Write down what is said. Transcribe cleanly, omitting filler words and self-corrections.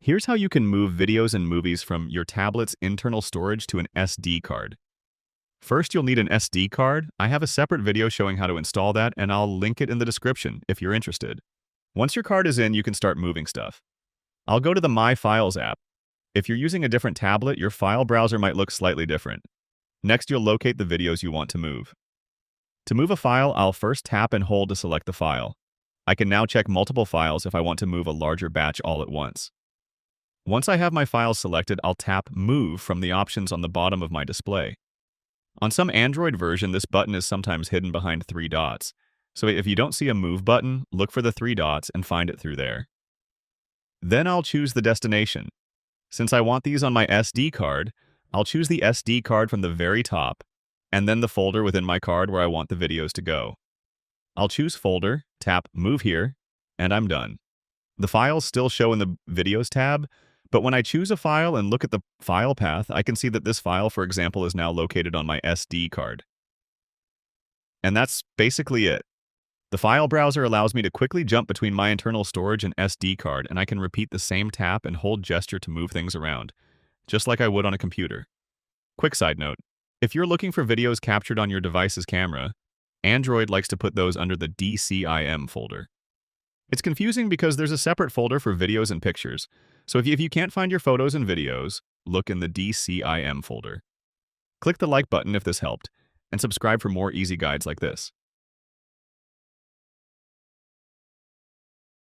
Here's how you can move videos and movies from your tablet's internal storage to an SD card. First, you'll need an SD card. I have a separate video showing how to install that, and I'll link it in the description if you're interested. Once your card is in, you can start moving stuff. I'll go to the My Files app. If you're using a different tablet, your file browser might look slightly different. Next, you'll locate the videos you want to move. To move a file, I'll first tap and hold to select the file. I can now check multiple files if I want to move a larger batch all at once. Once I have my files selected, I'll tap Move from the options on the bottom of my display. On some Android version, this button is sometimes hidden behind 3 dots. So if you don't see a Move button, look for the 3 dots and find it through there. Then I'll choose the destination. Since I want these on my SD card, I'll choose the SD card from the very top, and then the folder within my card where I want the videos to go. I'll choose Folder, tap Move here, and I'm done. The files still show in the Videos tab, but when I choose a file and look at the file path, I can see that this file, for example, is now located on my SD card. And that's basically it. The file browser allows me to quickly jump between my internal storage and SD card, and I can repeat the same tap and hold gesture to move things around, just like I would on a computer. Quick side note, if you're looking for videos captured on your device's camera, Android likes to put those under the DCIM folder. It's confusing because there's a separate folder for videos and pictures, so if you can't find your photos and videos, look in the DCIM folder. Click the like button if this helped, and subscribe for more easy guides like this.